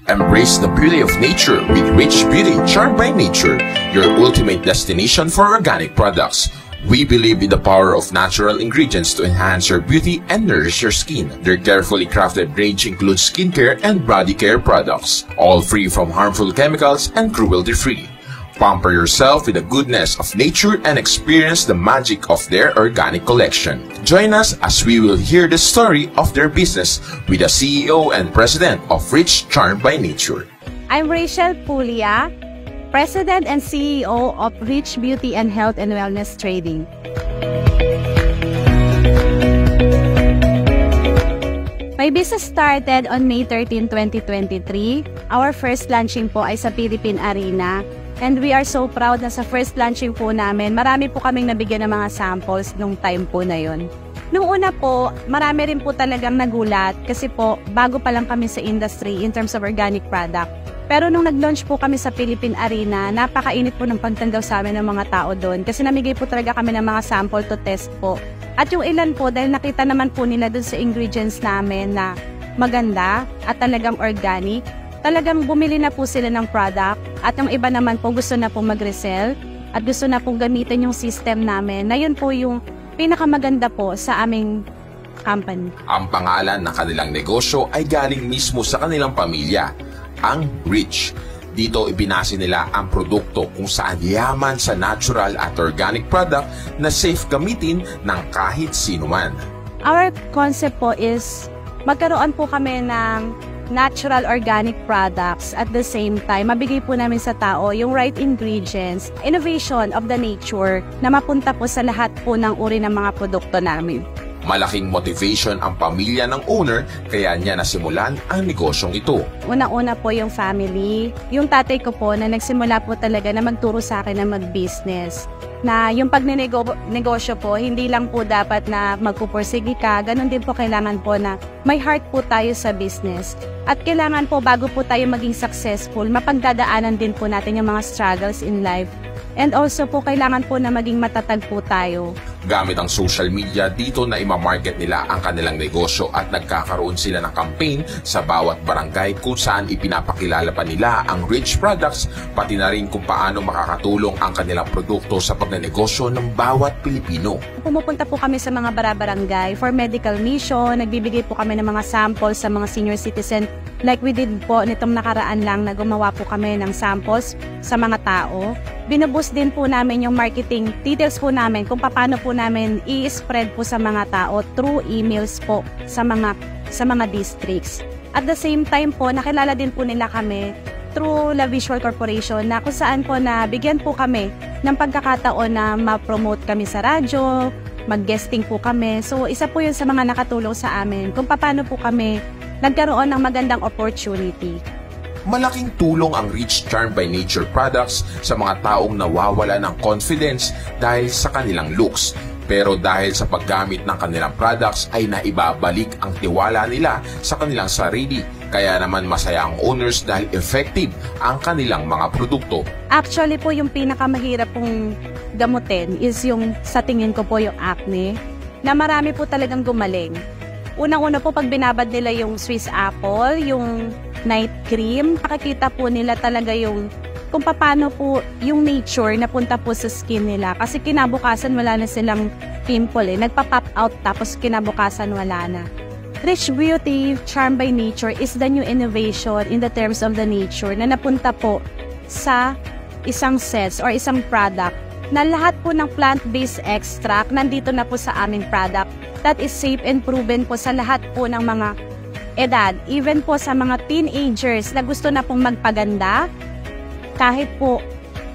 Embrace the beauty of nature with Rich Beauty Charmed by Nature, your ultimate destination for organic products. We believe in the power of natural ingredients to enhance your beauty and nourish your skin. Their carefully crafted range includes skincare and body care products, all free from harmful chemicals and cruelty-free. Pamper yourself with the goodness of nature and experience the magic of their organic collection. Join us as we will hear the story of their business with the CEO and President of Rich Charmed by Nature. I'm Rachel Pulia, President and CEO of Rich Beauty and Health and Wellness Trading. My business started on May 13, 2023. Our first launching po ay sa Philippine Arena. And we are so proud na sa first launching po namin, marami po kaming nabigyan ng mga samples nung time po na yon. Nung una po, marami rin po talagang nagulat kasi po bago pa lang kami sa industry in terms of organic product. Pero nung nag-launch po kami sa Philippine Arena, napakainit po ng pagtanggap sa amin ng mga tao doon kasi namigay po talaga kami ng mga sample to test po. At yung ilan po, dahil nakita naman po nila doon sa ingredients namin na maganda at talagang organic, talagang bumili na po sila ng product at yung iba naman po gusto na po mag-resell at gusto na pong gamitin yung system namin na yun po yung pinakamaganda po sa aming company. Ang pangalan ng kanilang negosyo ay galing mismo sa kanilang pamilya, ang Rich. Dito ibinase nila ang produkto kung saan yaman sa natural at organic product na safe gamitin ng kahit sino man. Our concept po is magkaroon po kami ng natural organic products at the same time mabigay po namin sa tao yung right ingredients, innovation of the nature na mapunta po sa lahat po ng uri ng mga produkto namin. Malaking motivation ang pamilya ng owner kaya niya nasimulan ang negosyong ito. Unang-una po yung family. Yung tatay ko po na nagsimula po talaga na magturo sa akin na mag-business. Na yung pagnenegosyo po, hindi lang po dapat na magpupursige ka. Ganon din po kailangan po na may heart po tayo sa business. At kailangan po bago po tayo maging successful, mapagdadaanan din po natin yung mga struggles in life. And also po, kailangan po na maging matatag po tayo. Gamit ang social media, dito na imamarket nila ang kanilang negosyo at nagkakaroon sila ng campaign sa bawat barangay kung saan ipinapakilala pa nila ang Rich products, pati na rin kung paano makakatulong ang kanilang produkto sa pagnenegosyo ng bawat Pilipino. Pumupunta po kami sa mga barangay for medical mission, nagbibigay po kami ng mga samples sa mga senior citizen. Like we did po nitong nakaraan lang na gumawa po kami ng samples sa mga tao. Binuboost din po namin yung marketing details po namin kung paano po namin i-spread po sa mga tao through emails po sa mga districts. At the same time po, nakilala din po nila kami through La Visual Corporation na kung saan po na bigyan po kami ng pagkakataon na ma-promote kami sa radyo, mag-guesting po kami. So isa po yun sa mga nakatulong sa amin kung paano po kami nagkaroon ng magandang opportunity. Malaking tulong ang Rich Charmed by Nature products sa mga taong nawawala ng confidence dahil sa kanilang looks. Pero dahil sa paggamit ng kanilang products ay naibabalik ang tiwala nila sa kanilang sarili. Kaya naman masaya ang owners dahil effective ang kanilang mga produkto. Actually po yung pinakamahirap pong gamutin is yung sa tingin ko po yung acne na marami po talagang gumaling. Unang-una po pag binabad nila yung Swiss apple, yung night cream, makikita po nila talaga yung kung paano po yung nature na punta po sa skin nila. Kasi kinabukasan wala na silang pimple nagpa-pop out tapos kinabukasan wala na. Rich Beauty Charmed by Nature is the new innovation in the terms of the nature na napunta po sa isang sets or isang product na lahat po ng plant-based extract nandito na po sa aming product that is safe and proven po sa lahat po ng mga edad, even po sa mga teenagers na gusto na pong magpaganda, kahit po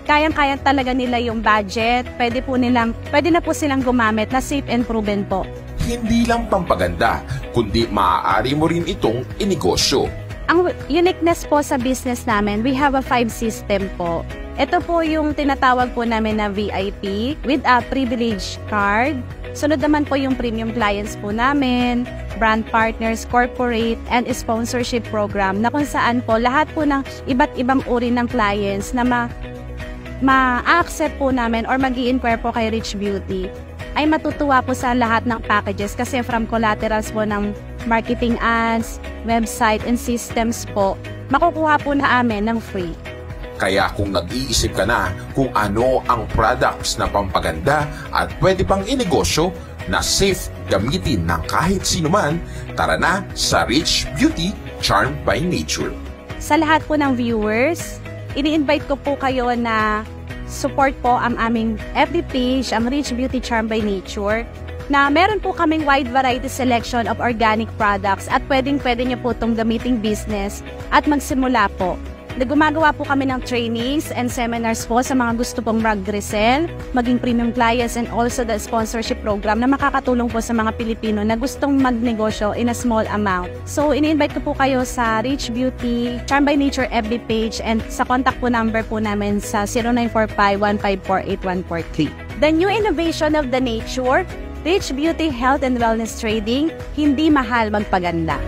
kayang-kaya talaga nila yung budget, pwede na po silang gumamit na safe and proven po. Hindi lang pampaganda, kundi maaari mo rin itong inegosyo. Ang uniqueness po sa business namin, we have a 5 system po. Ito po yung tinatawag po namin na VIP with a privilege card. Sunod naman po yung premium clients po namin, brand partners, corporate, and sponsorship program na kung saan po lahat po ng iba't ibang uri ng clients na ma-accept po namin or mag-i-inquire po kay Rich Beauty ay matutuwa po sa lahat ng packages kasi from collaterals po ng marketing ads, website, and systems po makukuha po na amin ng free. Kaya kung nag-iisip ka na kung ano ang products na pampaganda at pwede pang inegosyo na safe gamitin ng kahit sino man, tara na sa Rich Beauty Charmed by Nature. Sa lahat po ng viewers, ini-invite ko po kayo na support po ang aming FB page, ang Rich Beauty Charmed by Nature, na meron po kaming wide variety selection of organic products at pwedeng-pwede niyo po itong gamiting business at magsimula po. Gumagawa po kami ng trainings and seminars po sa mga gusto pong mag-resell, maging premium clients, and also the sponsorship program na makakatulong po sa mga Pilipino na gustong magnegosyo in a small amount. So, ini-invite ko po kayo sa Rich Beauty Charmed by Nature FB page and sa contact po number po namin sa 0945-1548143. The new innovation of the nature, Rich Beauty Health and Wellness Trading, hindi mahal magpaganda.